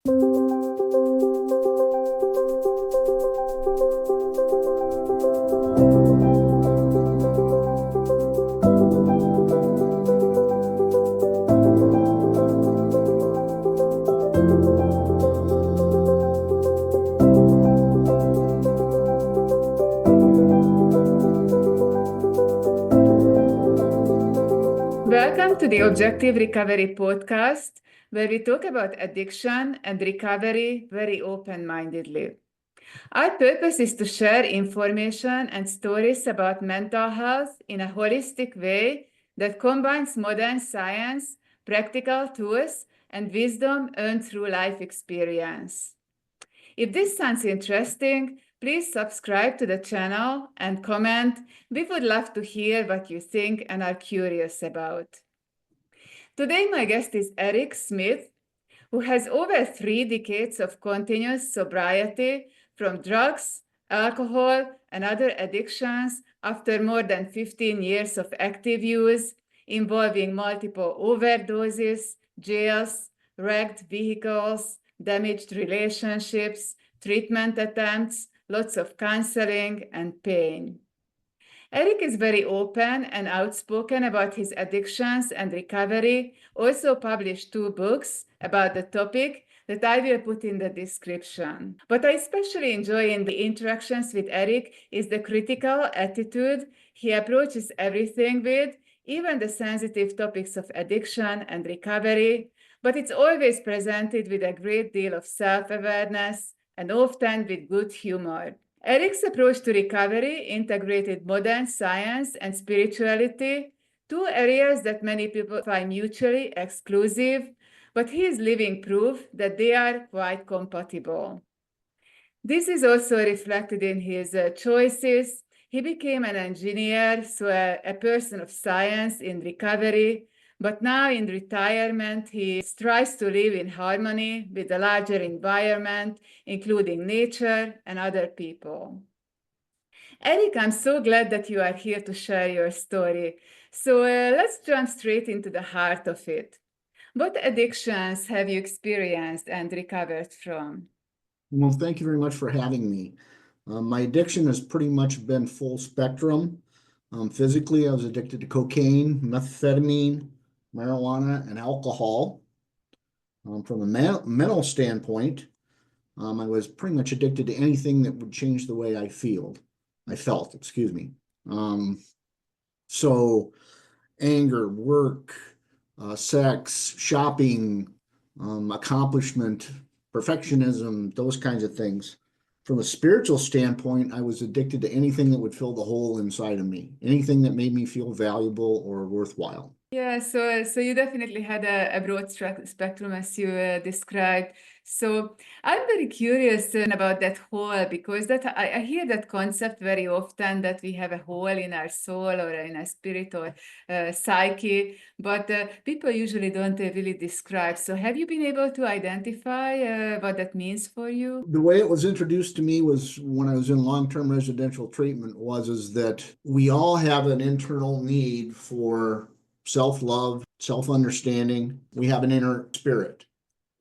Welcome to the Objective Recovery Podcast, where we talk about addiction and recovery very open-mindedly. Our purpose is to share information and stories about mental health in a holistic way that combines modern science, practical tools, and wisdom earned through life experience. If this sounds interesting, please subscribe to the channel and comment. We would love to hear what you think and are curious about. Today, my guest is 𝗏𝗏𝗏𝗏, who has over 3 decades of continuous sobriety from drugs, alcohol, and other addictions after more than 15 years of active use, involving multiple overdoses, jails, wrecked vehicles, damaged relationships, treatment attempts, lots of counseling, and pain. Eric is very open and outspoken about his addictions and recovery, also published 2 books about the topic that I will put in the description. What I especially enjoy in the interactions with Eric is the critical attitude he approaches everything with, even the sensitive topics of addiction and recovery, but it's always presented with a great deal of self-awareness and often with good humor. Eric's approach to recovery integrated modern science and spirituality, 2 areas that many people find mutually exclusive, but he is living proof that they are quite compatible. This is also reflected in his choices. He became an engineer, so a person of science in recovery, but now in retirement, he strives to live in harmony with the larger environment, including nature and other people. Eric, I'm so glad that you are here to share your story. So let's jump straight into the heart of it. What addictions have you experienced and recovered from? Well, thank you very much for having me. My addiction has pretty much been full spectrum. Physically, I was addicted to cocaine, methamphetamine, marijuana, and alcohol. From a mental standpoint, I was pretty much addicted to anything that would change the way I felt. So anger, work, sex, shopping, accomplishment, perfectionism, those kinds of things. From a spiritual standpoint, I was addicted to anything that would fill the hole inside of me, anything that made me feel valuable or worthwhile. Yeah, so you definitely had a broad spectrum as you described. So I'm very curious about that hole, because that I hear that concept very often, that we have a hole in our soul or in our spirit or psyche, but people usually don't really describe. So have you been able to identify what that means for you? The way it was introduced to me was when I was in long-term residential treatment is that we all have an internal need for self-love, self-understanding. We have an inner spirit.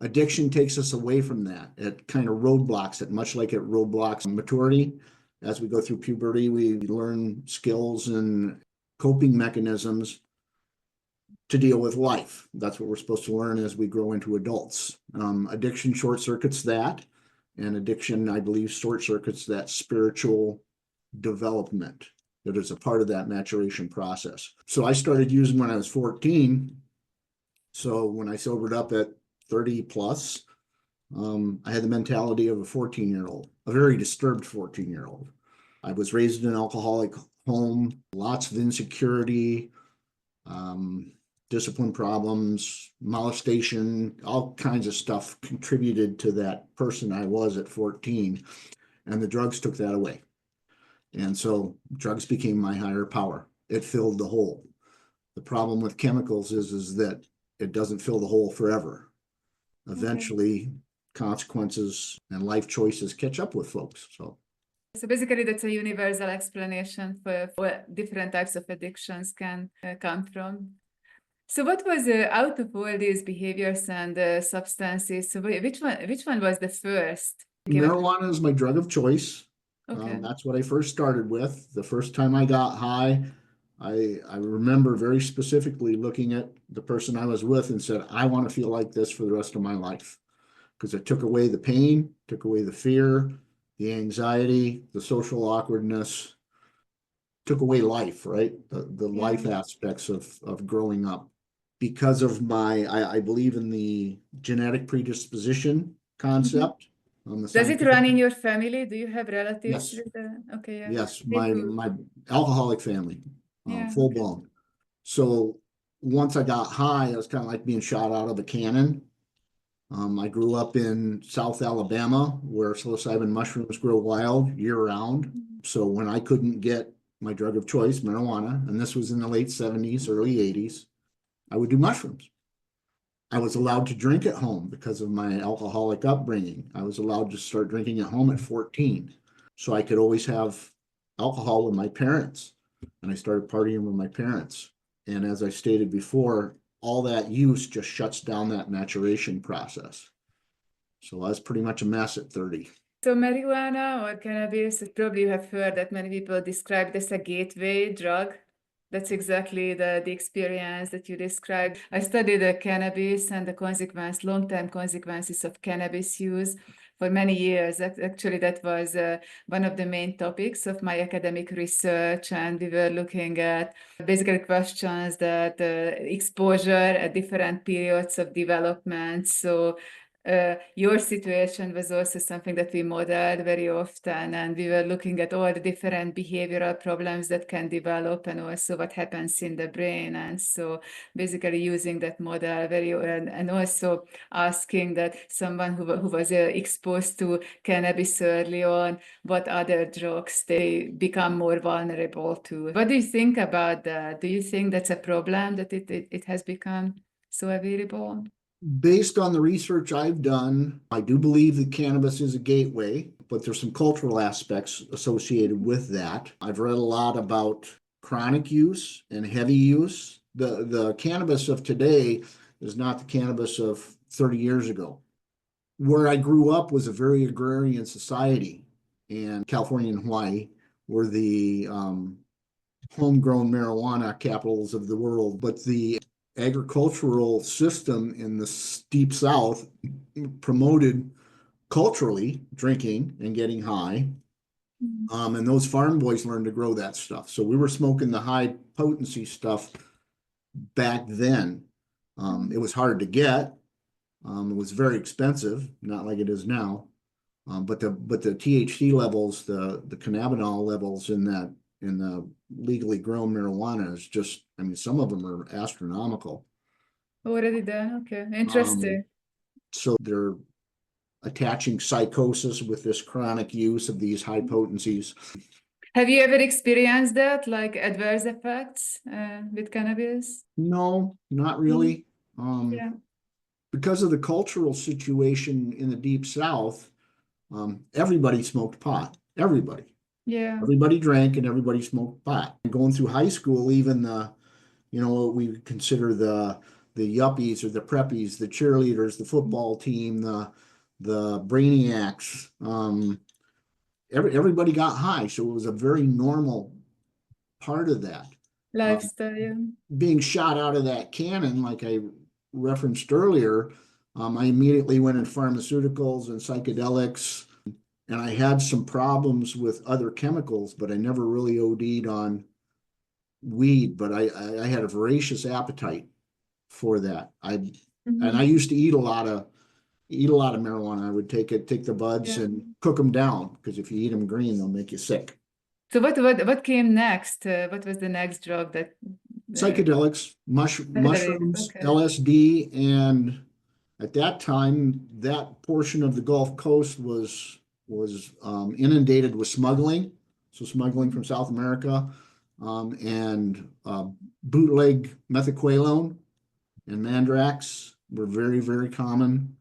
Addiction takes us away from that. It kind of roadblocks it, much like it roadblocks maturity. As we go through puberty, we learn skills and coping mechanisms to deal with life. That's what we're supposed to learn as we grow into adults. Addiction short circuits that, and addiction, I believe, short circuits that spiritual development that is a part of that maturation process. So I started using when I was 14. So when I sobered up at 30 plus, I had the mentality of a 14-year-old, a very disturbed 14-year-old. I was raised in an alcoholic home, lots of insecurity, discipline problems, molestation, all kinds of stuff contributed to that person I was at 14, and the drugs took that away. And so drugs became my higher power. It filled the hole. The problem with chemicals is that it doesn't fill the hole forever. Eventually, consequences and life choices catch up with folks. So basically, that's a universal explanation for what different types of addictions can come from. So what was out of all these behaviors and substances, so which one was the first? Marijuana is my drug of choice. Okay. That's what I first started with. The first time I got high, I remember very specifically looking at the person I was with and said, I want to feel like this for the rest of my life. Because it took away the pain, took away the fear, the anxiety, the social awkwardness, took away life, right? The Yeah. life aspects of growing up. Because of I believe in the genetic predisposition concept. Does it run in your family? Do you have relatives Yes, with okay, yeah. yes, Me too. my alcoholic family, Yeah, full okay. blown. So once I got high, it was kind of like being shot out of a cannon. I grew up in South Alabama where psilocybin mushrooms grow wild year round. So when I couldn't get my drug of choice, marijuana, and this was in the late 70s, early 80s, I would do mushrooms. I was allowed to drink at home because of my alcoholic upbringing. I was allowed to start drinking at home at 14. So I could always have alcohol with my parents. And I started partying with my parents. And as I stated before, all that use just shuts down that maturation process. So I was pretty much a mess at 30. So marijuana or cannabis, probably you have heard that many people describe this a gateway drug. That's exactly the experience that you described. I studied the cannabis and the long-term consequences of cannabis use for many years. Actually, that was one of the main topics of my academic research, and we were looking at basically questions that exposure at different periods of development. So your situation was also something that we modeled very often, and we were looking at all the different behavioral problems that can develop and also what happens in the brain. And so basically using that model and also asking that someone who was exposed to cannabis early on, what other drugs they become more vulnerable to. What do you think about that? Do you think that's a problem that it has become so available? Based on the research I've done, I do believe that cannabis is a gateway, but there's some cultural aspects associated with that. I've read a lot about chronic use and heavy use. The cannabis of today is not the cannabis of 30 years ago. Where I grew up was a very agrarian society, and California and Hawaii were the homegrown marijuana capitals of the world, but the agricultural system in the deep South promoted culturally drinking and getting high. And those farm boys learned to grow that stuff. So we were smoking the high potency stuff back then. It was hard to get. It was very expensive, not like it is now. But the THC levels, the cannabinol levels in the legally grown marijuana is just, I mean, some of them are astronomical. Already done. Okay, interesting. So they're attaching psychosis with this chronic use of these high potencies. Have you ever experienced that, like adverse effects with cannabis? No, not really. Yeah. Because of the cultural situation in the Deep South, everybody smoked pot. Everybody. Yeah. Everybody drank and everybody smoked pot. Going through high school, even what we consider the yuppies or the preppies, the cheerleaders, the football team, the brainiacs, everybody got high. So it was a very normal part of that. Lifestyle. Being shot out of that cannon, like I referenced earlier, I immediately went in pharmaceuticals and psychedelics, and I had some problems with other chemicals, but I never really OD'd on weed, but I had a voracious appetite for that. And I used to eat a lot of marijuana. I would take the buds and cook them down, because if you eat them green, they'll make you sick. So what came next? What was the next drug that Psychedelics, mushrooms, okay. LSD, and at that time, that portion of the Gulf Coast was inundated with smuggling. So smuggling from South America, and bootleg methaqualone and mandrax were very, very common.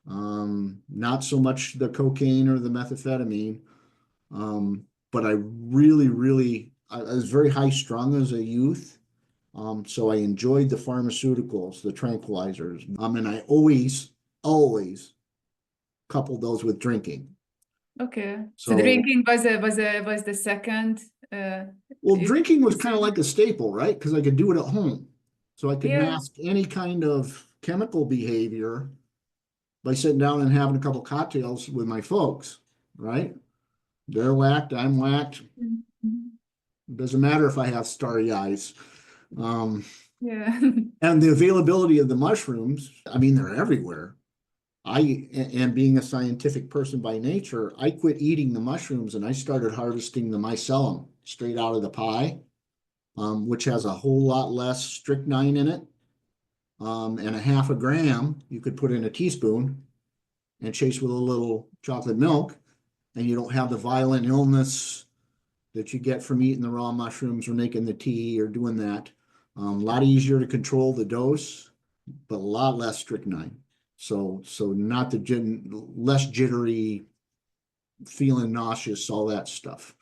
Not so much the cocaine or the methamphetamine, but I really, I was very high strung as a youth, So I enjoyed the pharmaceuticals, the tranquilizers. And I always coupled those with drinking. Okay. So So, drinking was the second. well, You, drinking was you kind of said? like a staple, right? Because I could do it at home. So I could Yeah. mask any kind of chemical behavior by sitting down and having a couple cocktails with my folks, right? They're whacked, I'm whacked. Mhm. Doesn't matter if I have starry eyes. Yeah. And the availability of the mushrooms, I mean, they're everywhere. And being a scientific person by nature, I quit eating the mushrooms and I started harvesting the mycelium straight out of the pie, which has a whole lot less strychnine in it. And a half a gram you could put in a teaspoon and chase with a little chocolate milk, and you don't have the violent illness that you get from eating the raw mushrooms or making the tea or doing that. A lot easier to control the dose, but a lot less strychnine. So not less jittery, feeling nauseous, all that stuff.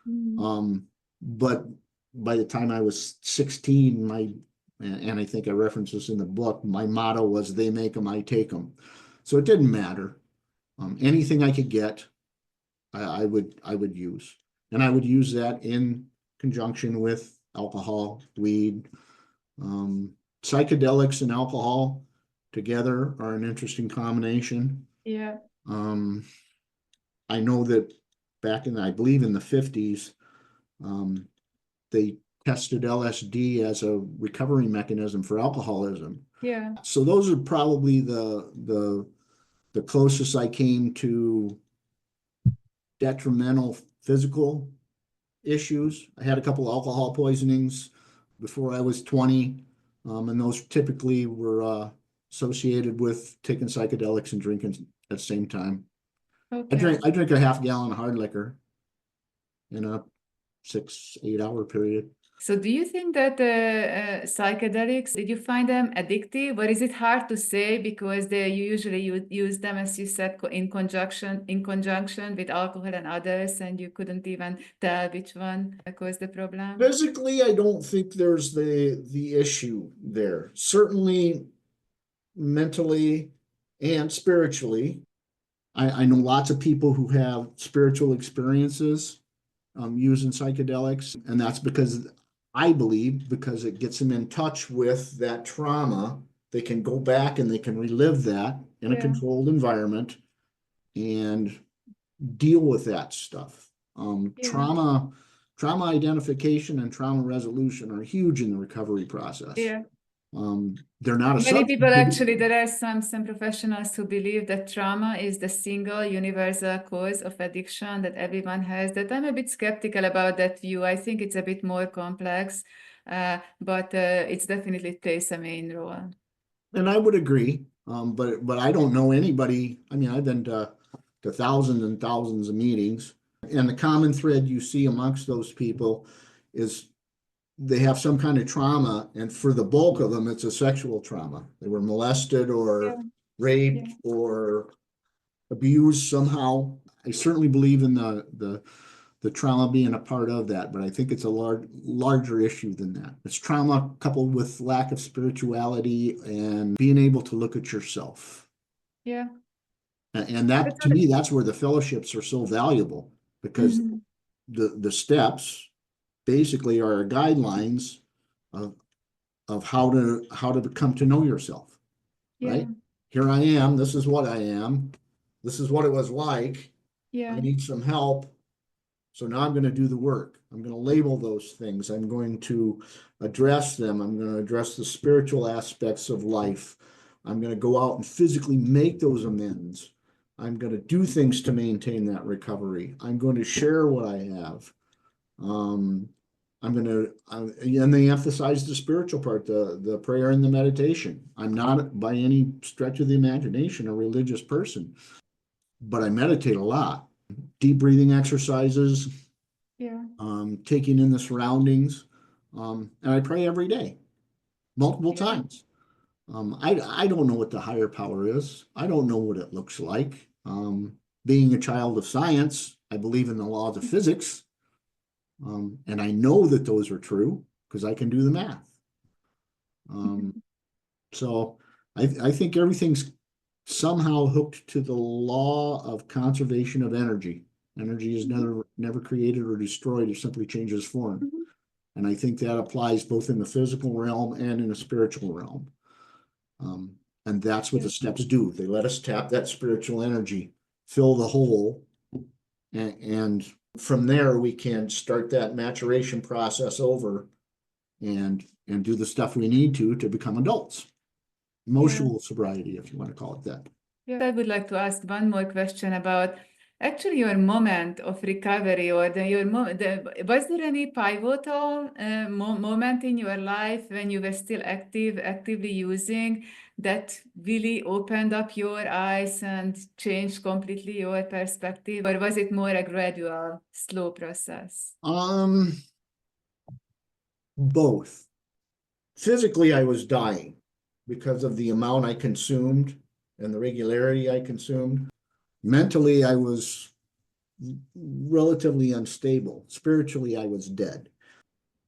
But by the time I was 16, and I think I reference this in the book, my motto was "They make them, I take them." So it didn't matter. Anything I could get, I would use, and I would use that in conjunction with alcohol, weed, psychedelics and alcohol together are an interesting combination. Yeah. I know that back I believe in the 50s, they tested LSD as a recovery mechanism for alcoholism. Yeah. So those are probably the closest I came to detrimental physical issues. I had a couple alcohol poisonings before I was 20, and those typically were associated with taking psychedelics and drinking at the same time. Okay. I drink a half gallon of hard liquor in a 6-8 hour period. So do you think that psychedelics, did you find them addictive, or is it hard to say because you usually use them, as you said, in conjunction with alcohol and others, and you couldn't even tell which one caused the problem? Physically, I don't think there's the issue there. Certainly mentally and spiritually. I know lots of people who have spiritual experiences using psychedelics, and that's because I believe because it gets them in touch with that trauma. They can go back and they can relive that in a Yeah. controlled environment and deal with that stuff. Yeah. Trauma identification and trauma resolution are huge in the recovery process. Yeah. They're not a Many people substitute. actually, there are some professionals who believe that trauma is the single universal cause of addiction that everyone has. That I'm a bit skeptical about that view. I think it's a bit more complex, but it definitely plays a main role. And I would agree. But I don't know anybody. I mean, I've been to thousands and thousands of meetings, and the common thread you see amongst those people is they have some kind of trauma, and for the bulk of them, it's a sexual trauma. They were molested or raped or abused somehow. I certainly believe in the trauma being a part of that, but I think it's a larger issue than that. It's trauma coupled with lack of spirituality and being able to look at yourself. Yeah. And that, to me, that's where the fellowships are so valuable, because the steps basically are guidelines of how to come to know yourself, right? Here I am. This is what I am. This is what it was like. I need some help. So now I'm going to do the work. I'm going to label those things. I'm going to address them. I'm going to address the spiritual aspects of life. I'm going to go out and physically make those amends. I'm going to do things to maintain that recovery. I'm going to share what I have. And they emphasize the spiritual part, the prayer and the meditation. I'm not by any stretch of the imagination a religious person, but I meditate a lot. Deep breathing exercises, taking in the surroundings, and I pray every day, multiple times. I don't know what the higher power is. I don't know what it looks like. Being a child of science, I believe in the laws of physics, and I know that those are true because I can do the math. So I think everything's somehow hooked to the law of conservation of energy. Energy is never created or destroyed, it simply changes form. And I think that applies both in the physical realm and in the spiritual realm. And that's what the steps do. They let us tap that spiritual energy, fill the hole, and from there we can start that maturation process over and do the stuff we need to become adults. Emotional sobriety, if you want to call it that. Yeah, I would like to ask one more question about actually your moment of recovery, or was there any pivotal moment in your life when you were still actively using, that really opened up your eyes and changed completely your perspective, or was it more a gradual, slow process? Both. Physically, I was dying because of the amount I consumed and the regularity I consumed. Mentally, I was relatively unstable. Spiritually, I was dead.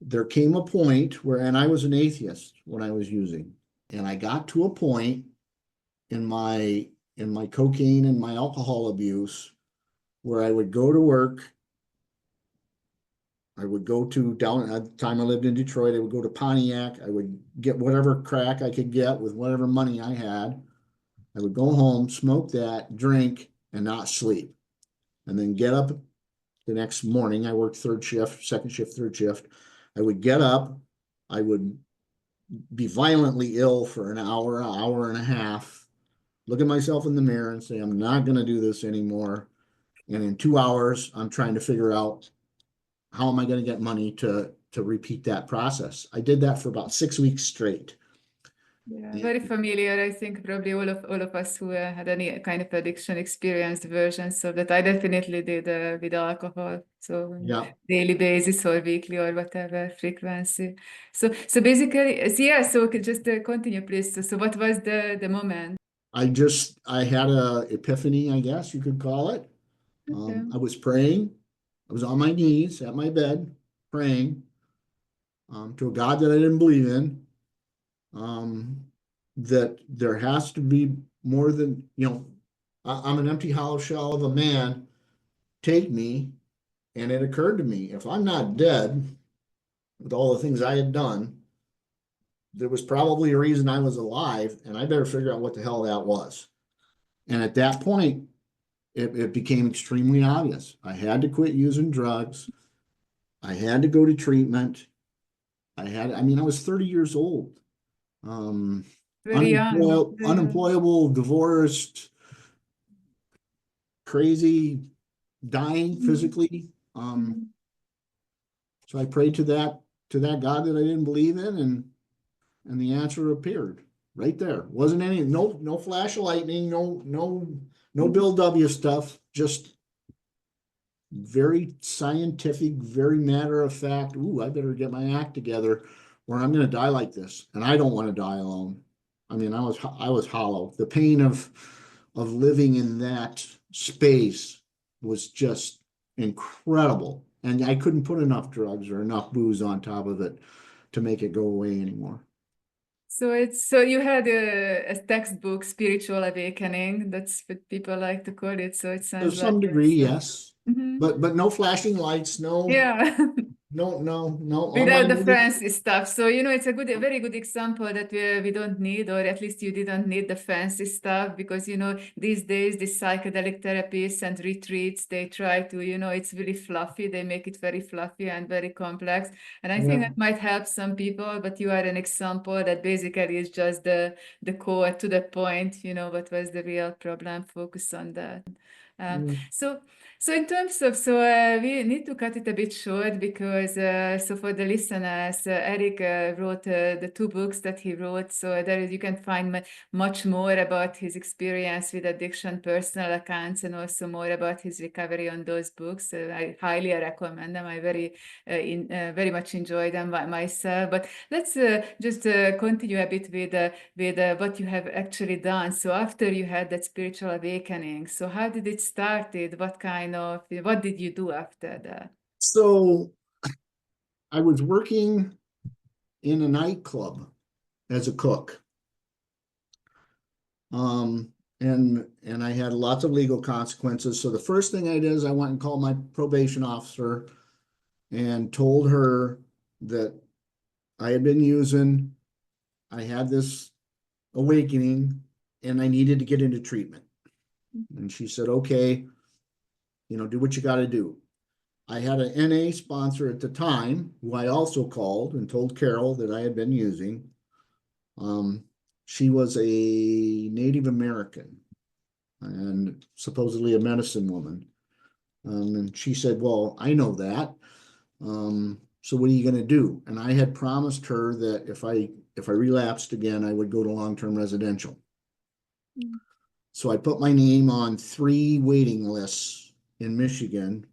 There came a point where, and I was an atheist when I was using, and I got to a point in my cocaine and my alcohol abuse where I would go to work. I would go to down at the time I lived in Detroit, I would go to Pontiac. I would get whatever crack I could get with whatever money I had. I would go home, smoke that, drink, and not sleep. And then get up the next morning. I worked third shift, second shift, third shift. I would get up. I would be violently ill for an hour and a half, look at myself in the mirror and say, I'm not going to do this anymore. And in 2 hours, I'm trying to figure out how am I going to get money to repeat that process. I did that for about 6 weeks straight. Yeah, very familiar. I think probably all of us who had any kind of addiction experienced versions of that. I definitely did with alcohol, so on daily basis or weekly or whatever frequency. So basically, so just continue, please. So what was the moment? I had a epiphany, I guess you could call it. I was praying. I was on my knees at my bed praying to a God that I didn't believe in. That there has to be more than, I'm an empty hollow shell of a man, take me. And it occurred to me, if I'm not dead with all the things I had done, there was probably a reason I was alive, and I better figure out what the hell that was. And at that point, it became extremely obvious. I had to quit using drugs. I had to go to treatment. I was 30 years old. Very young. Unemployable, divorced, crazy, dying physically. So I prayed to that God that I didn't believe in, and the answer appeared right there. Wasn't no flash of lightning, no Bill W stuff, just very scientific, very matter of fact. Ooh, I better get my act together, or I'm going to die like this, and I don't want to die alone. I mean, I was hollow. The pain of living in that space was just incredible, and I couldn't put enough drugs or enough booze on top of it to make it go away anymore. So you had a textbook spiritual awakening. That's what people like to call it. So it sounds to some degree, yes, but no flashing lights, no. No. Without the fancy stuff. So, it's a very good example that we don't need, or at least you didn't need the fancy stuff, because, these days, these psychedelic therapies and retreats, they try to, it's really fluffy. They make it very fluffy and very complex. And I think that might help some people, but you are an example that basically is just the core, to the point, what was the real problem, focus on that. So in terms of, we need to cut it a bit short, because so for the listeners, Eric wrote the 2 books that he wrote. So you can find much more about his experience with addiction, personal accounts, and also more about his recovery on those books. I highly recommend them. I very much enjoy them myself. But let's just continue a bit with what you have actually done. So after you had that spiritual awakening, so how did it start? What did you do after that? So I was working in a nightclub as a cook. And I had lots of legal consequences. So the first thing I did is I went and called my probation officer and told her that I had been using, I had this awakening, and I needed to get into treatment. And she said, okay, do what you got to do. I had an NA sponsor at the time, who I also called and told Carol that I had been using. She was a Native American and supposedly a medicine woman. And she said, well, I know that. So what are you going to do? And I had promised her that if I relapsed again, I would go to long-term residential. So I put my name on 3 waiting lists in Michigan,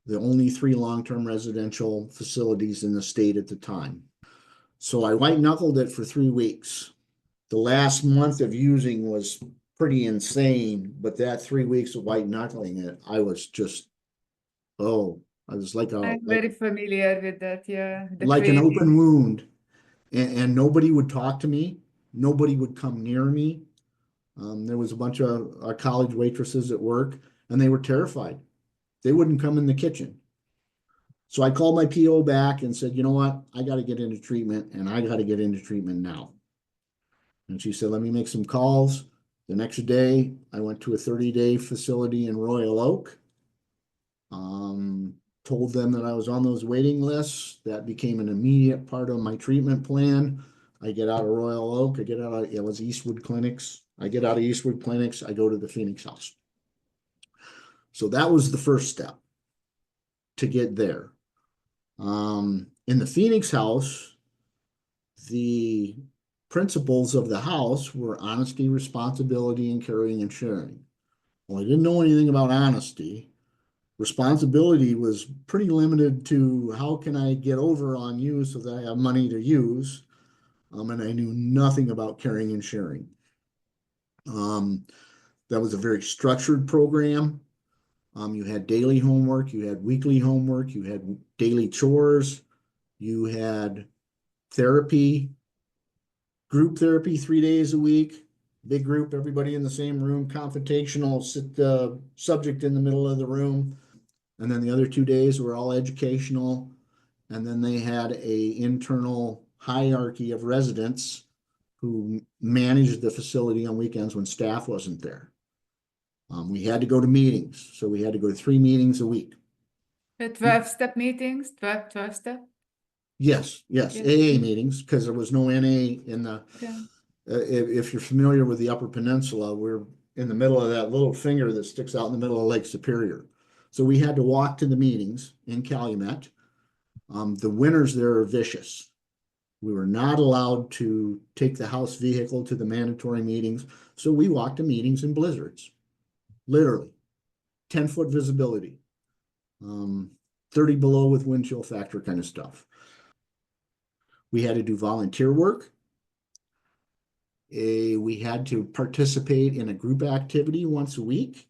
the only 3 long-term residential facilities in the state at the time. So I white-knuckled it for 3 weeks. The last month of using was pretty insane, but that 3 weeks of white-knuckling it, I was just, I was like I'm very familiar with that, yeah. Like an open wound. And nobody would talk to me. Nobody would come near me. There was a bunch of college waitresses at work, and they were terrified. They wouldn't come in the kitchen. So I called my PO back and said, you know what? I got to get into treatment, and I got to get into treatment now. And she said, let me make some calls. The next day, I went to a 30-day facility in Royal Oak. Told them that I was on those waiting lists. That became an immediate part of my treatment plan. I get out of Royal Oak. It was Eastwood Clinics. I get out of Eastwood Clinics. I go to the Phoenix House. So that was the first step to get there. In the Phoenix House, the principles of the house were honesty, responsibility, and caring and sharing. Well, I didn't know anything about honesty. Responsibility was pretty limited to how can I get over on you so that I have money to use. And I knew nothing about caring and sharing. That was a very structured program. You had daily homework, you had weekly homework, you had daily chores, you had therapy, group therapy 3 days a week, big group, everybody in the same room, confrontational, sit the subject in the middle of the room. And then the other 2 days were all educational. And then they had a internal hierarchy of residents who managed the facility on weekends when staff wasn't there. We had to go to meetings. So we had to go to 3 meetings a week. The 12-step meetings, 12 step? Yes, AA meetings, because there was no NA in the, if you're familiar with the Upper Peninsula, we're in the middle of that little finger that sticks out in the middle of Lake Superior. So we had to walk to the meetings in Calumet. The winters there are vicious. We were not allowed to take the house vehicle to the mandatory meetings. So we walked to meetings in blizzards, literally 10-foot visibility, 30 below with wind chill factor kind of stuff. We had to do volunteer work. We had to participate in a group activity once a week,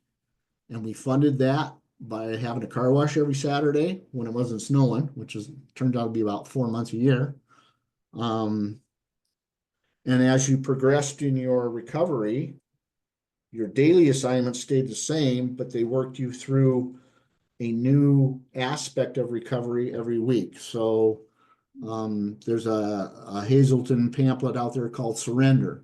and we funded that by having a car wash every Saturday when it wasn't snowing, which turned out to be about 4 months a year. And as you progressed in your recovery, your daily assignments stayed the same, but they worked you through a new aspect of recovery every week. So there's a Hazelton pamphlet out there called Surrender.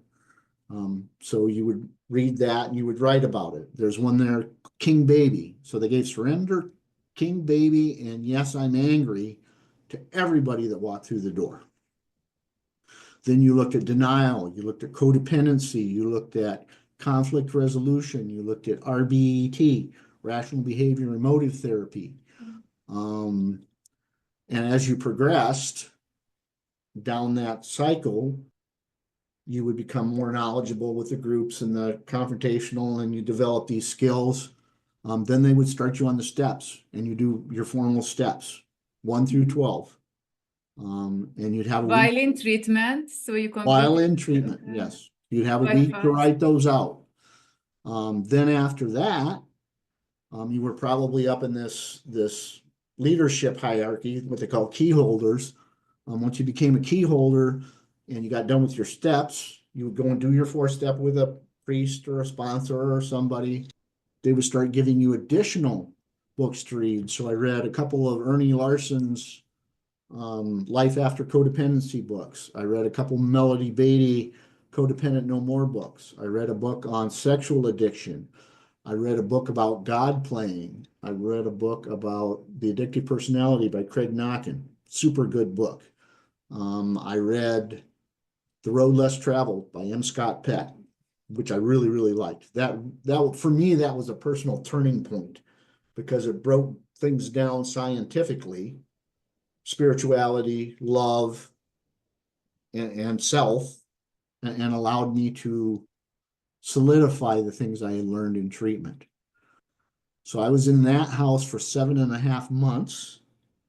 So you would read that and you would write about it. There's one there, King Baby. So they gave Surrender, King Baby, and Yes, I'm Angry to everybody that walked through the door. Then you looked at denial, you looked at codependency, you looked at conflict resolution, you looked at RBET, rational behavior emotive therapy. And as you progressed down that cycle, you would become more knowledgeable with the groups and the confrontational, and you develop these skills. Then they would start you on the steps, and you do your formal steps, 1 through 12. And you'd have while in treatment, so you complete while in treatment, yes. You'd have a week to write those out. Then after that, you were probably up in this leadership hierarchy, what they call key holders. Once you became a key holder, and you got done with your steps, you would go and do your 4-step with a priest or a sponsor or somebody. They would start giving you additional books to read. So I read a couple of Ernie Larson's Life After Codependency books. I read a couple 𝘱𝘦𝘵𝘮𝗵𝗵𝗵 Codependent No More books. I read a book on sexual addiction. I read a book about God playing. I read a book about The Addictive Personality by Craig Knockin. Super good book. I read The Road Less Traveled by 𝗵𝗵𝗴𝗵𝗵𝗵𝗁, which I really, really liked. That for me, that was a personal turning point because it broke things down scientifically, spirituality, love, and self, and allowed me to solidify the things I had learned in treatment. So I was in that house for 7.5 months.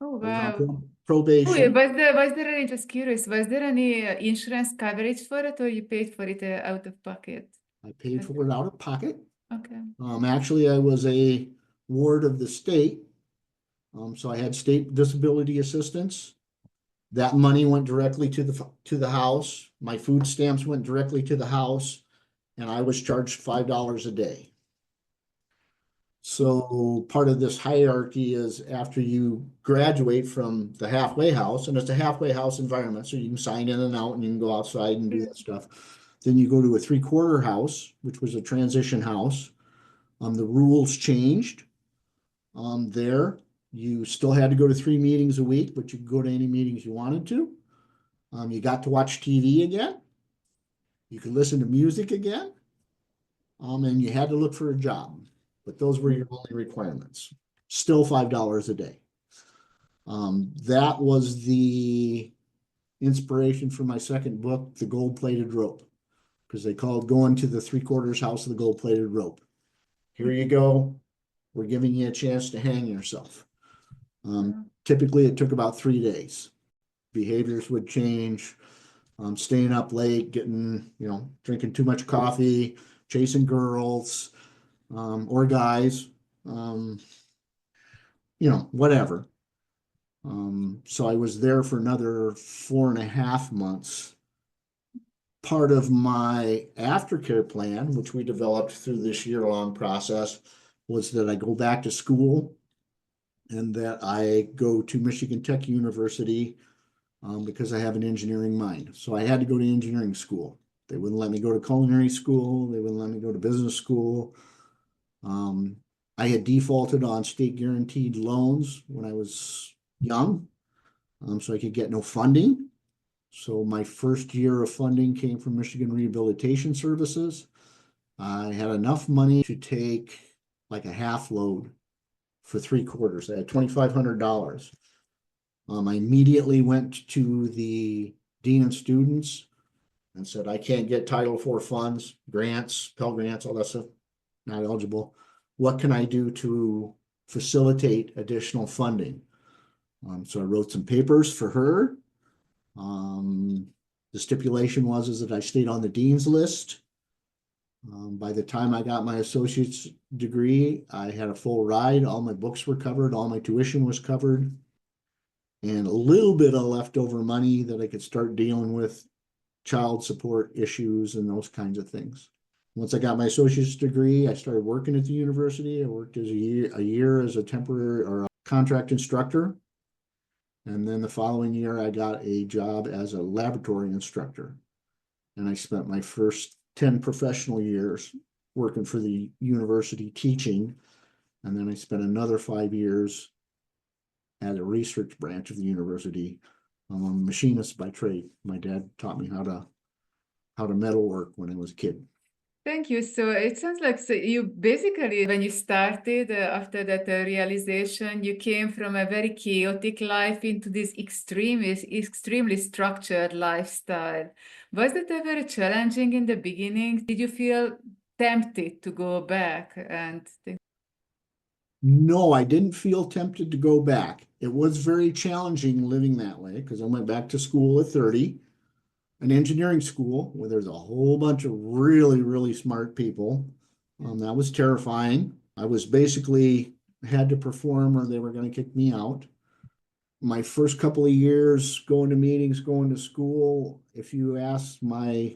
Oh, I was on wow. Oh, probation. was there any, just curious, was there any insurance coverage for it, or you paid for it out of pocket? I paid for it out of pocket. Okay. Actually, I was a ward of the state. So I had state disability assistance. That money went directly to the house. My food stamps went directly to the house, and I was charged $5 a day. So part of this hierarchy is after you graduate from the halfway house, and it's a halfway house environment, so you can sign in and out and you can go outside and do that stuff. Then you go to a 3/4 house, which was a transition house. The rules changed. There, you still had to go to 3 meetings a week, but you could go to any meetings you wanted to. You got to watch TV again. You could listen to music again. And you had to look for a job. But those were your only requirements. Still $5 a day. That was the inspiration for my second book, The Gold-Plated Rope, because they called going to the 3/4 house of the gold-plated rope. Here you go. We're giving you a chance to hang yourself. Typically, it took about 3 days. Behaviors would change. Staying up late, drinking too much coffee, chasing girls, or guys, whatever. So I was there for another 4.5 months. Part of my aftercare plan, which we developed through this year-long process, was that I go back to school and that I go to Michigan Tech University because I have an engineering mind. So I had to go to engineering school. They wouldn't let me go to culinary school. They wouldn't let me go to business school. I had defaulted on state guaranteed loans when I was young, so I could get no funding. So my first year of funding came from Michigan Rehabilitation Services. I had enough money to take like a half load for 3/4. I had $2,500. I immediately went to the dean of students and said, I can't get Title IV funds, grants, Pell Grants, all that stuff, not eligible. What can I do to facilitate additional funding? So I wrote some papers for her. The stipulation was that I stayed on the dean's list. By the time I got my associate's degree, I had a full ride. All my books were covered. All my tuition was covered. And a little bit of leftover money that I could start dealing with child support issues and those kinds of things. Once I got my associate's degree, I started working at the university. I worked as a year as a temporary or a contract instructor. And then the following year, I got a job as a laboratory instructor. And I spent my first 10 professional years working for the university teaching. And then I spent another 5 years at a research branch of the university. I'm a machinist by trade. My dad taught me how to metal work when I was a kid. Thank you. So it sounds like you basically, when you started after that realization, you came from a very chaotic life into this extremely structured lifestyle. Was it ever challenging in the beginning? Did you feel tempted to go back and think? No, I didn't feel tempted to go back. It was very challenging living that way because I went back to school at 30, an engineering school where there's a whole bunch of really, really smart people. That was terrifying. I was basically had to perform or they were going to kick me out. my first couple of years going to meetings, going to school, if you ask my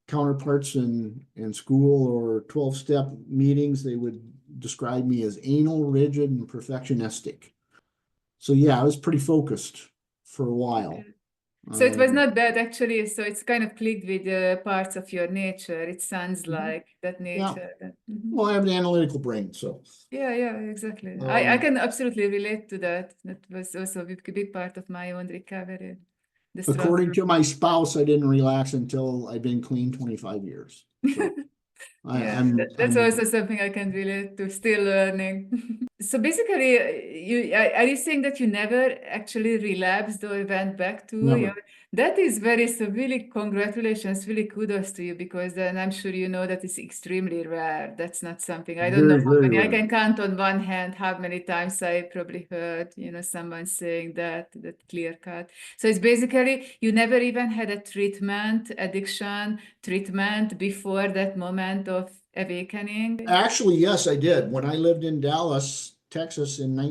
counterparts in school or 12-step meetings, they would describe me as anal, rigid, and perfectionistic. So yeah, I was pretty focused for a while. So it was not bad actually. So it's kind of clicked with parts of your nature. It sounds like that nature. Yeah. Well, I have an analytical brain, so. Yeah, exactly. I can absolutely relate to that. That was also a big part of my own recovery. According to my spouse, I didn't relax until I've been clean 25 years. So yeah, that's also something I can relate to, still learning. So basically, are you saying that you never actually relapsed or went back to never. That is so really congratulations, really kudos to you, because then I'm sure you know that is extremely rare. That's not something, I don't know how Very many, I rare. can count on one hand how many times I probably heard, someone saying that clear cut. So it's basically, you never even had a addiction treatment before that moment of awakening? Actually, yes, I did. When I lived in Dallas, Texas I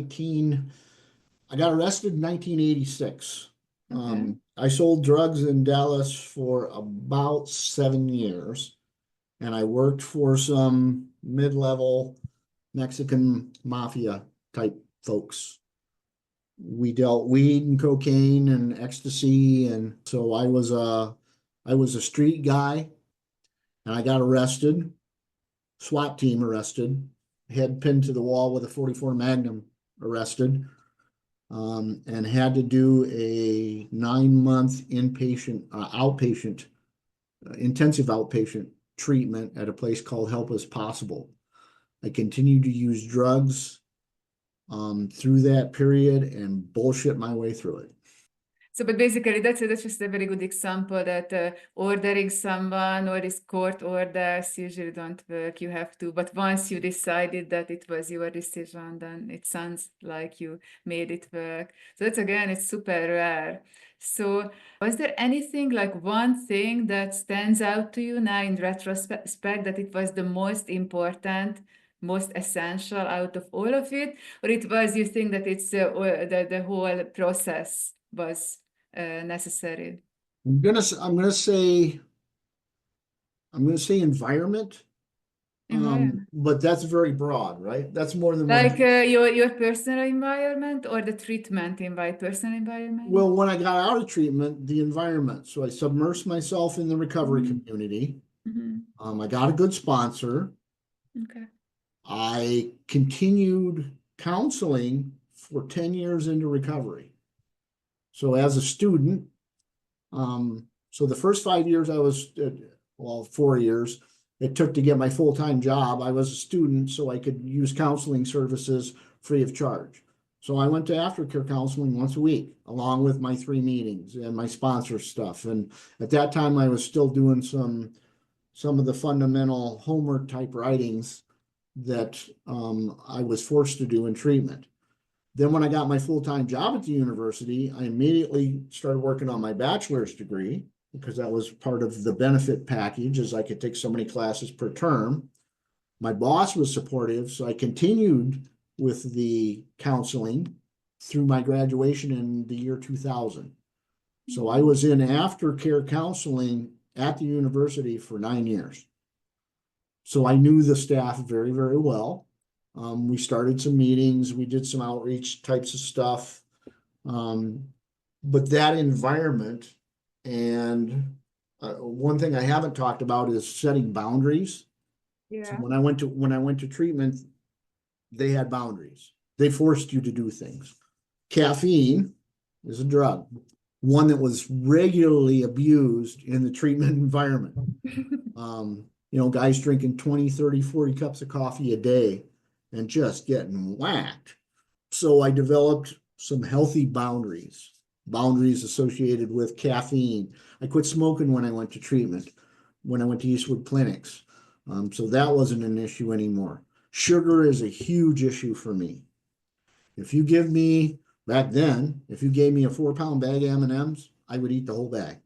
got arrested in 1986. Okay. I sold drugs in Dallas for about 7 years, and I worked for some mid-level Mexican mafia type folks. We dealt weed and cocaine and ecstasy, and so I was a street guy, and I got arrested. SWAT team arrested, head pinned to the wall with a 44 Magnum arrested, and had to do a 9-month outpatient, intensive outpatient treatment at a place called Help Us Possible. I continued to use drugs through that period and bullshit my way through it. So, but basically, that's just a very good example that ordering someone or these court orders usually don't work. You have to, but once you decided that it was your decision, then it sounds like you made it work. So that's, again, it's super rare. So was there anything, like one thing that stands out to you now in retrospect, that it was the most important, most essential out of all of it? Or it was, you think that it's the whole process was necessary? I'm gonna say environment, Environment. but that's very broad, right? That's more than one Like thing. your personal environment or the treatment personal environment? Well, when I got out of treatment, the environment. So I submersed myself in the recovery community. I got a good sponsor. Okay. I continued counseling for 10 years into recovery. So as a student, so the first 5 years I was, 4 years, it took to get my full-time job. I was a student, so I could use counseling services free of charge. So I went to aftercare counseling once a week, along with my 3 meetings and my sponsor stuff. And at that time, I was still doing some of the fundamental homework type writings that I was forced to do in treatment. Then when I got my full-time job at the university, I immediately started working on my bachelor's degree, because that was part of the benefit package, as I could take so many classes per term. My boss was supportive, so I continued with the counseling through my graduation in the year 2000. So I was in aftercare counseling at the university for 9 years. So I knew the staff very, very well. We started some meetings, we did some outreach types of stuff. But that environment, and one thing I haven't talked about is setting boundaries. So when I went to treatment, they had boundaries. They forced you to do things. Caffeine is a drug, one that was regularly abused in the treatment environment. Guys drinking 20, 30, 40 cups of coffee a day and just getting whacked. So I developed some healthy boundaries associated with caffeine. I quit smoking when I went to treatment, when I went to Eastwood Clinics. So that wasn't an issue anymore. Sugar is a huge issue for me. Back then, if you gave me a 4-pound bag of M&Ms, I would eat the whole bag.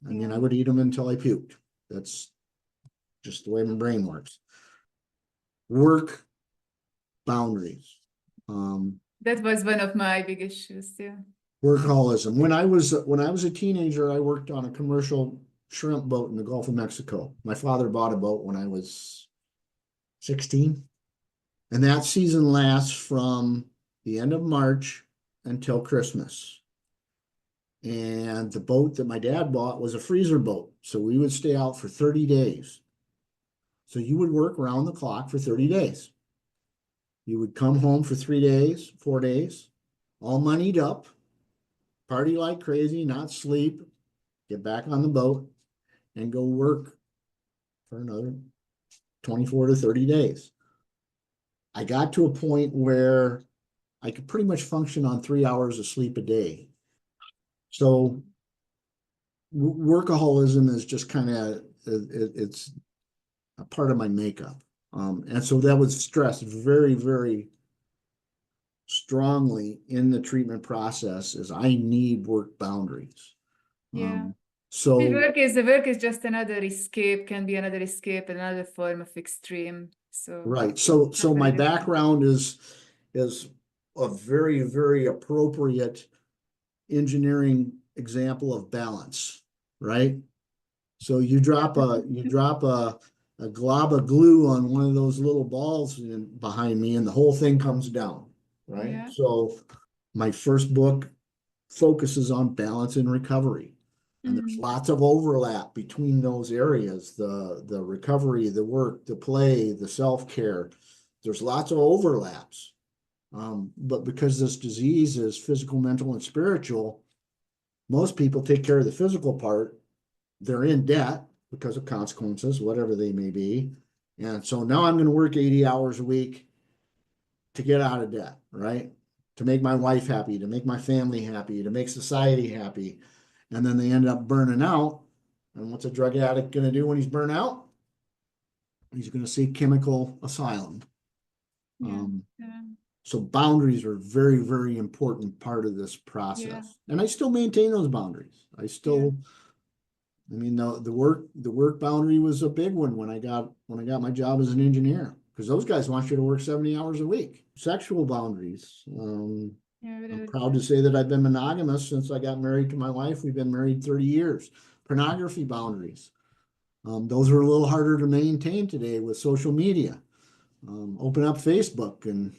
I mean, I would eat them until I puked. That's just the way my brain works. Work boundaries. That was one of my big issues, yeah. Workaholism. When I was a teenager, I worked on a commercial shrimp boat in the Gulf of Mexico. My father bought a boat when I was 16. And that season lasts from the end of March until Christmas. And the boat that my dad bought was a freezer boat. So we would stay out for 30 days. So you would work around the clock for 30 days. You would come home for 3 days, 4 days, all moneyed up, party like crazy, not sleep, get back on the boat, and go work for another 24 to 30 days. I got to a point where I could pretty much function on 3 hours of sleep a day. So workaholism is just kind of, it's a part of my makeup. And so that was stressed very, very strongly in the treatment process is I need work boundaries. Yeah. So the work is just another escape, can be another escape, another form of extreme. So right. So my background is a very, very appropriate engineering example of balance, right? So you drop a 𝘱𝘐𝗫𝗏 glue on one of those little balls behind me and the whole thing comes down, right? Yeah. So my first book focuses on balance and recovery. And there's lots of overlap between those areas, the recovery, the work, the play, the self-care. There's lots of overlaps. But because this disease is physical, mental, and spiritual, most people take care of the physical part. They're in debt because of consequences, whatever they may be. And so now I'm going to work 80 hours a week to get out of debt, right? To make my wife happy, to make my family happy, to make society happy. And then they end up burning out. And what's a drug addict going to do when he's burned out? He's going to seek chemical asylum. So boundaries are a very, very important part of this process. Yeah. And I still maintain those boundaries. I still, I mean, the work boundary was a big one when I got my job as an engineer, because those guys want you to work 70 hours a week. Sexual boundaries. I'm proud to say that I've been monogamous since I got married to my wife. We've been married 30 years. Pornography boundaries. Those are a little harder to maintain today with social media. Open up Facebook and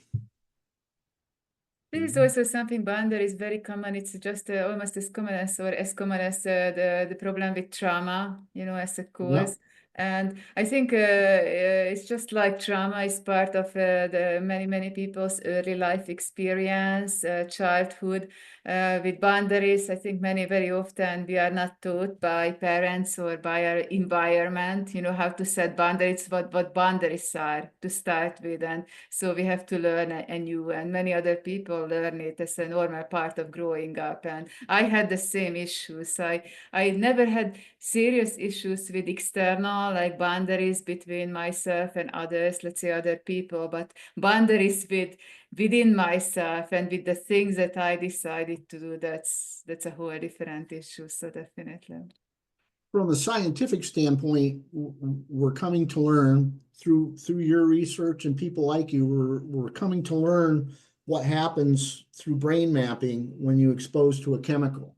this is also something boundary is very common. It's just almost as common as the problem with trauma, as a cause. Yep. And I think it's just like trauma is part of the many people's early life experience, childhood. With boundaries, I think very often we are not taught by parents or by our environment, how to set boundaries, what boundaries are to start with. And so we have to learn anew, and many other people learn it as a normal part of growing up. And I had the same issues. I never had serious issues with external, like boundaries between myself and others, let's say other people, but boundaries within myself and with the things that I decided to do, that's a whole different issue. So definitely. From a scientific standpoint, we're coming to learn through your research and people like you, we're coming to learn what happens through brain mapping when you expose to a chemical.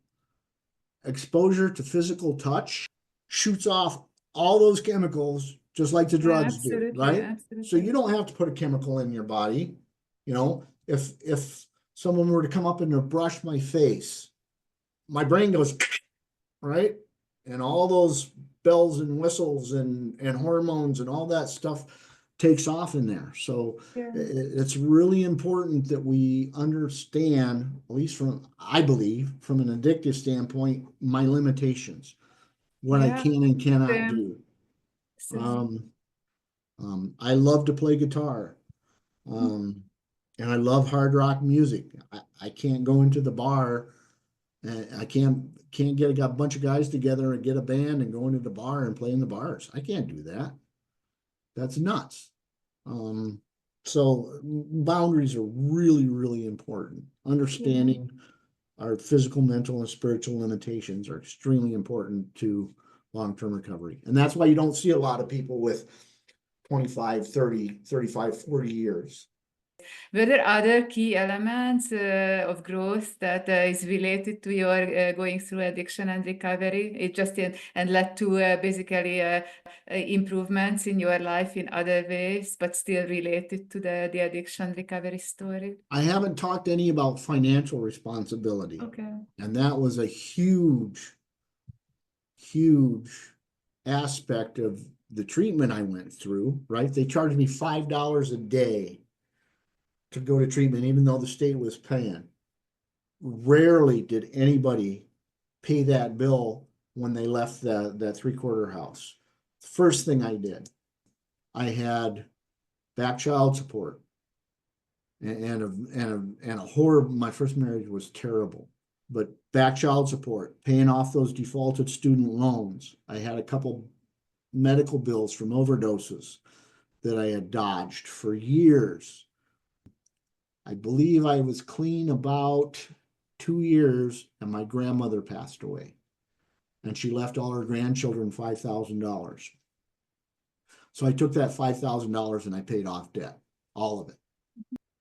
Exposure to physical touch shoots off all those chemicals just like the drugs do, right? Absolutely. So you don't have to put a chemical in your body. If someone were to come up and brush my face, my brain goes, right? And all those bells and whistles and hormones and all that stuff takes off in there. So it's really important that we understand, at least I believe, from an addictive standpoint, my limitations, what I can and cannot do. I love to play guitar. And I love hard rock music. I can't go into the bar and I can't get a bunch of guys together and get a band and go into the bar and play in the bars. I can't do that. That's nuts. So boundaries are really, really important. Understanding our physical, mental, and spiritual limitations are extremely important to long-term recovery. And that's why you don't see a lot of people with 25, 30, 35, 40 years. Were there other key elements of growth that is related to your going through addiction and recovery? It just and led to basically improvements in your life in other ways, but still related to the addiction recovery story? I haven't talked any about financial responsibility. Okay. And that was a huge, huge aspect of the treatment I went through, right? They charged me $5 a day to go to treatment, even though the state was paying. Rarely did anybody pay that bill when they left that three-quarter house. First thing I did, I had back child support and a horrible, my first marriage was terrible, but back child support, paying off those defaulted student loans. I had a couple medical bills from overdoses that I had dodged for years. I believe I was clean about 2 years, and my grandmother passed away. And she left all her grandchildren $5,000. So I took that $5,000 and I paid off debt, all of it.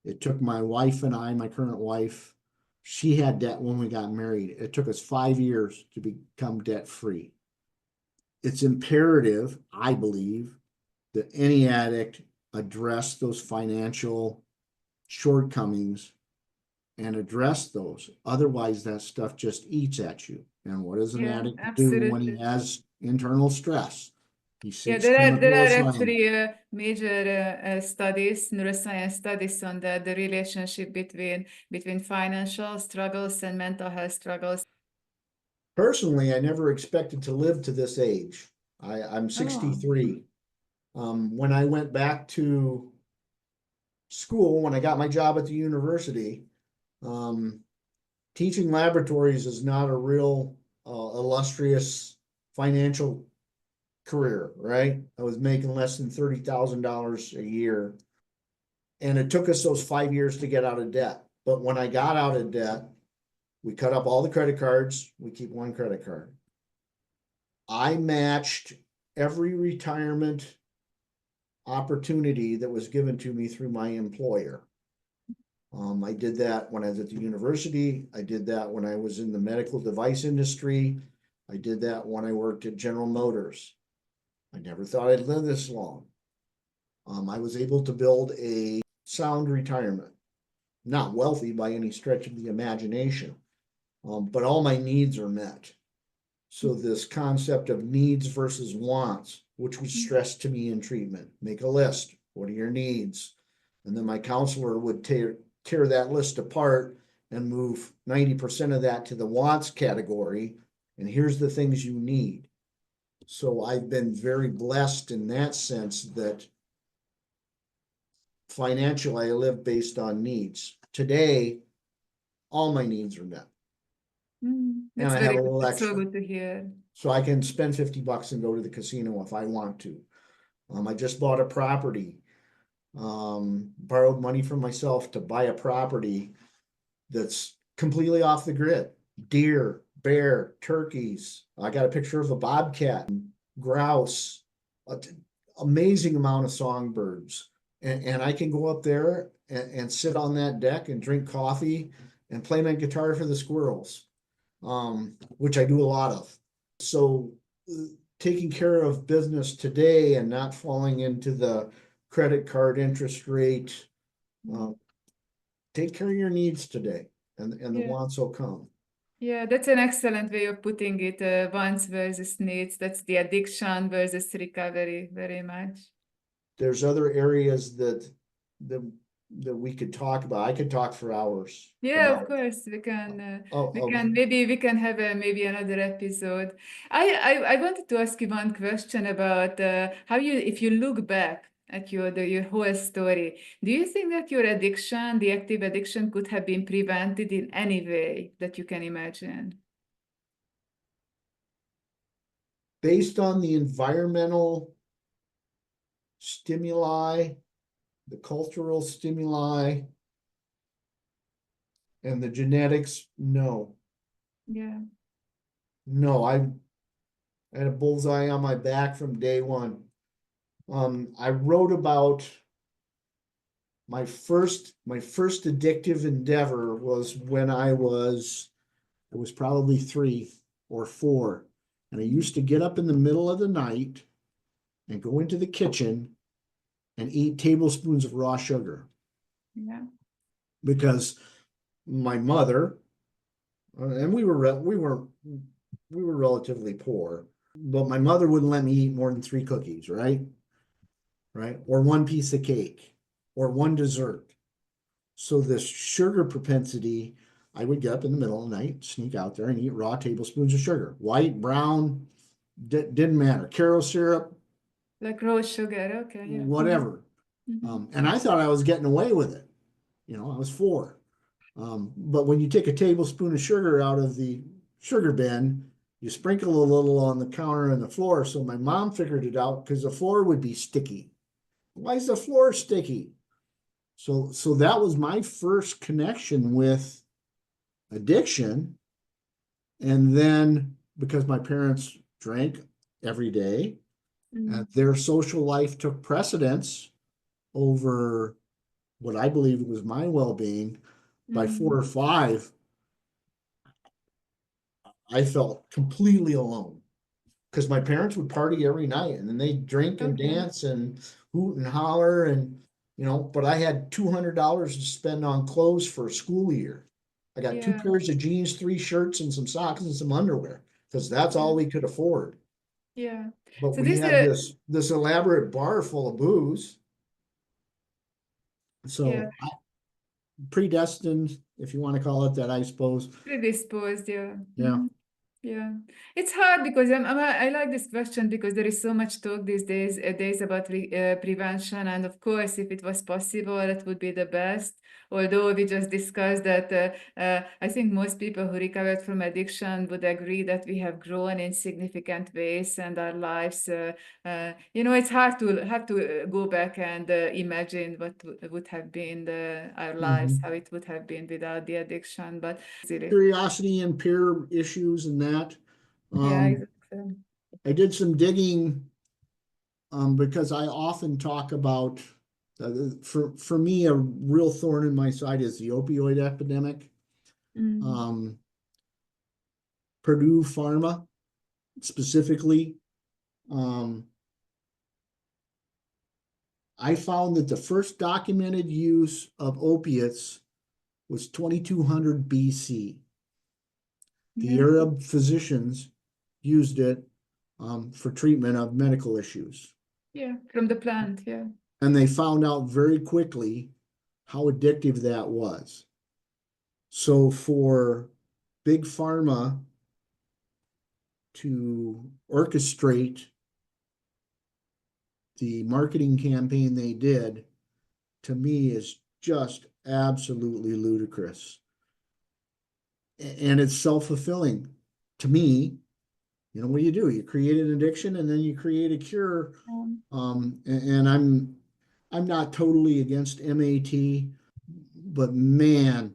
It took my wife and I, my current wife, she had debt when we got married. It took us 5 years to become debt-free. It's imperative, I believe, that any addict address those financial shortcomings and address those. Otherwise, that stuff just eats at you. And what does an addict do when he has internal stress? He Yeah, seeks there chemical are asylum. actually major studies, neuroscience studies on the relationship between financial struggles and mental health struggles. Personally, I never expected to live to this age. I'm 63. When I went back to school, when I got my job at the university, teaching laboratories is not a real illustrious financial career, right? I was making less than $30,000 a year. And it took us those 5 years to get out of debt. But when I got out of debt, we cut up all the credit cards. We keep one credit card. I matched every retirement opportunity that was given to me through my employer. I did that when I was at the university. I did that when I was in the medical device industry. I did that when I worked at General Motors. I never thought I'd live this long. I was able to build a sound retirement. Not wealthy by any stretch of the imagination, but all my needs are met. So this concept of needs versus wants, which was stressed to me in treatment. Make a list. What are your needs? And then my counselor would tear that list apart and move 90% of that to the wants category. And here's the things you need. So I've been very blessed in that sense that financially I live based on needs. Today, all my needs are met. And I have a little extra. So good to hear. So I can spend $50 and go to the casino if I want to. I just bought a property, borrowed money from myself to buy a property that's completely off the grid. Deer, bear, turkeys. I got a picture of a bobcat, grouse, amazing amount of songbirds. And I can go up there and sit on that deck and drink coffee and play my guitar for the squirrels, which I do a lot of. So taking care of business today and not falling into the credit card interest rate, take care of your needs today, and the wants will come. Yeah, that's an excellent way of putting it, wants versus needs. That's the addiction versus recovery, very much. There's other areas that we could talk about. I could talk for hours. Yeah, of course we can. Maybe we can have maybe another episode. I wanted to ask you one question about how if you look back at your whole story, do you think that your addiction, the active addiction, could have been prevented in any way that you can imagine? Based on the environmental stimuli, the cultural stimuli, and the genetics, no. Yeah. No, I had a bullseye on my back from day one. I wrote about my first addictive endeavor was when I was probably 3 or 4. And I used to get up in the middle of the night and go into the kitchen and eat tablespoons of raw sugar. Yeah. Because my mother, and we were relatively poor, but my mother wouldn't let me eat more than 3 cookies, right? Or 1 piece of cake or 1 dessert. So this sugar propensity, I would get up in the middle of the night, sneak out there and eat raw tablespoons of sugar. White, brown, didn't matter. Carob syrup. Like raw sugar, okay, yeah. Whatever. And I thought I was getting away with it. I was 4. But when you take a tablespoon of sugar out of the sugar bin, you sprinkle a little on the counter and the floor. So my mom figured it out because the floor would be sticky. Why is the floor sticky? So that was my first connection with addiction. And then because my parents drank every day, their social life took precedence over what I believe was my well-being. By 4 or 5, I felt completely alone because my parents would party every night and then they'd drink and dance and hoot and holler and but I had $200 to spend on clothes for a school year. I got 2 pairs of jeans, 3 shirts, and some socks and some underwear because that's all we could afford. Yeah. But So we had this elaborate bar full of booze. So predestined, if you want to call it that, I suppose. Predisposed, yeah. Yeah. Yeah, it's hard because I like this question because there is so much talk these days about prevention, and of course, if it was possible, it would be the best. Although we just discussed that, I think most people who recovered from addiction would agree that we have grown in significant ways, and our lives, it's hard to have to go back and imagine what would have been our lives, how it would have been without the addiction, but curiosity and peer issues and that. Yeah, exactly. I did some digging because I often talk about, for me, a real thorn in my side is the opioid epidemic. Purdue Pharma specifically. I found that the first documented use of opiates was 2200 BC. The Arab physicians used it for treatment of medical issues. Yeah, from the plant, yeah. And they found out very quickly how addictive that was. So for Big Pharma to orchestrate the marketing campaign they did, to me, is just absolutely ludicrous. And it's self-fulfilling. To me, what do? You create an addiction and then you create a cure. And I'm not totally against MAT, but man,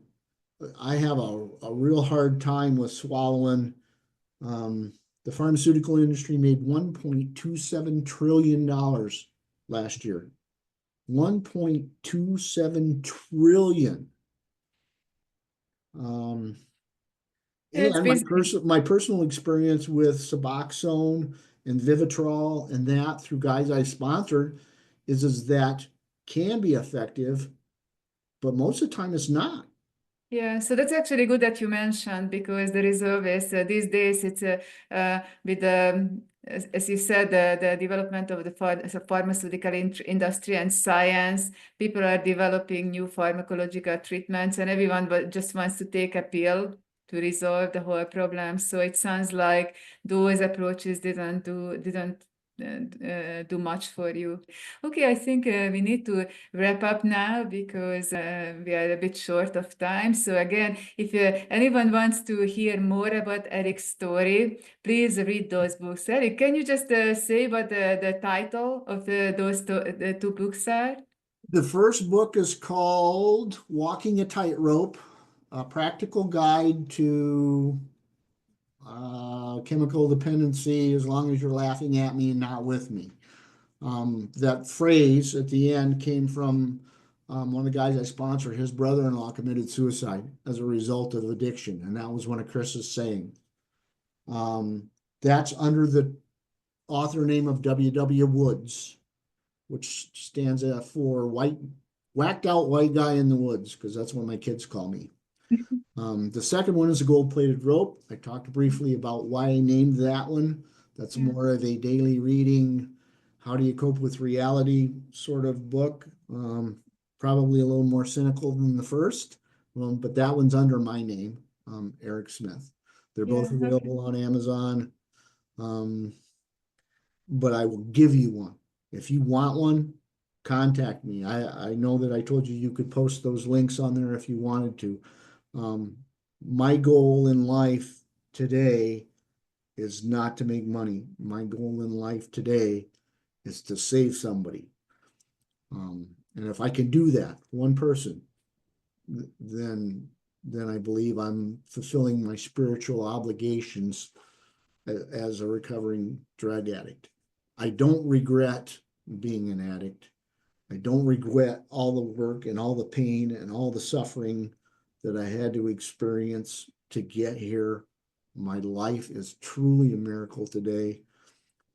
I have a real hard time with swallowing. The pharmaceutical industry made $1.27 trillion last year. 1.27 trillion. And my personal experience with Suboxone and Vivitrol and that through guys I sponsored is that can be effective, but most of the time it's not. Yeah, so that's actually good that you mentioned because there is always these days it's with as you said the development of the pharmaceutical industry and science, people are developing new pharmacological treatments and everyone just wants to take a pill to resolve the whole problem. So it sounds like those approaches didn't do much for you. Okay, I think we need to wrap up now because we are a bit short of time. So again, if anyone wants to hear more about Eric's story, please read those books. Eric, can you just say what the title of those the 2 books are? The first book is called Walking a Tightrope, a practical guide to chemical dependency as long as you're laughing at me and not with me. That phrase at the end came from one of the guys I sponsor, his brother-in-law committed suicide as a result of addiction, and that was one of Chris's saying. That's under the author name of 𝑊𝑊 which stands for whacked out white guy in the woods, because that's what my kids call me. The second one is a gold-plated rope. I talked briefly about why I named that one. That's more of a daily reading, how do you cope with reality sort of book. Probably a little more cynical than the first, but that one's under my name, Eric Smith. They're both available on Amazon, but I will give you one. If you want one, contact me. I know that I told you you could post those links on there if you wanted to. My goal in life today is not to make money. My goal in life today is to save somebody. And if I can do that, one person, then I believe I'm fulfilling my spiritual obligations as a recovering drug addict. I don't regret being an addict. I don't regret all the work and all the pain and all the suffering that I had to experience to get here. My life is truly a miracle today.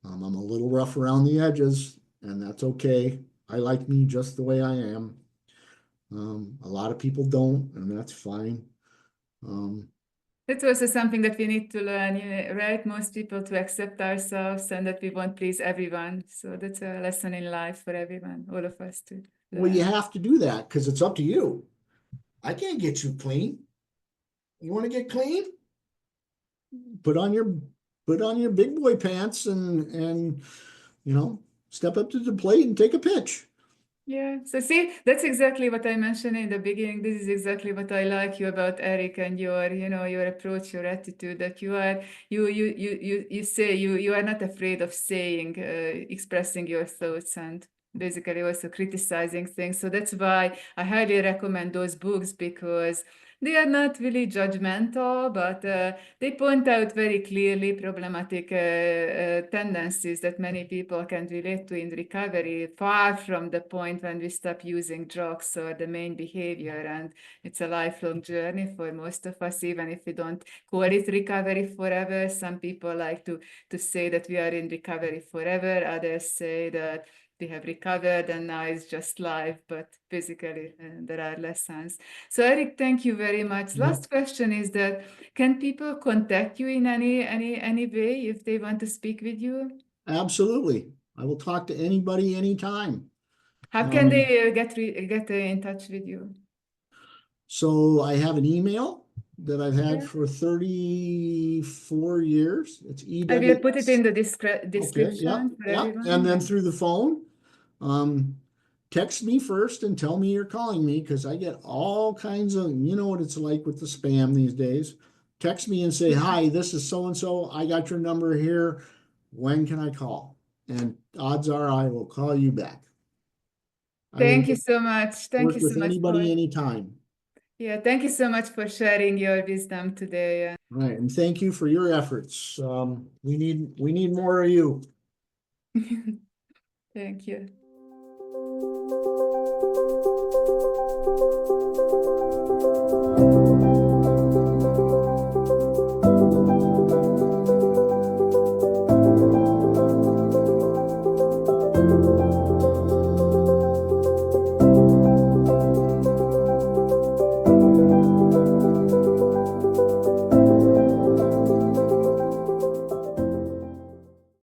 I'm a little rough around the edges, and that's okay. I like me just the way I am. A lot of people don't, and that's fine. That's also something that we need to learn, right? Most people to accept ourselves and that we won't please everyone. So that's a lesson in life for everyone, all of us to learn. Well, you have to do that because it's up to you. I can't get you clean. You want to get clean? Put on your big boy pants and step up to the plate and take a pitch. Yeah, so see, that's exactly what I mentioned in the beginning. This is exactly what I like you about Eric and your approach, your attitude, that you are not afraid of saying, expressing your thoughts and basically also criticizing things. So that's why I highly recommend those books, because they are not really judgmental, but they point out very clearly problematic tendencies that many people can relate to in recovery, far from the point when we stop using drugs or the main behavior. And it's a lifelong journey for most of us, even if we don't call it recovery forever. Some people like to say that we are in recovery forever. Others say that we have recovered and now it's just life, but physically there are lessons. So Eric, thank you very much. Yeah. Last question is that, can people contact you in any way if they want to speak with you? Absolutely. I will talk to anybody anytime. How can they get in touch with you? So I have an email that I've had Yeah. for 34 years. It's I will put it in the description for yeah. everyone. And then through the phone, text me first and tell me you're calling me, because I get all kinds of, you know what it's like with the spam these days. Text me and say, hi, this is so-and-so. I got your number here. When can I call? And odds are I will call you back. Thank you so much. Thank you so With much anybody anytime. Yeah, thank you so much for sharing your wisdom today. All right, and thank you for your efforts. We need more of you. Thank you.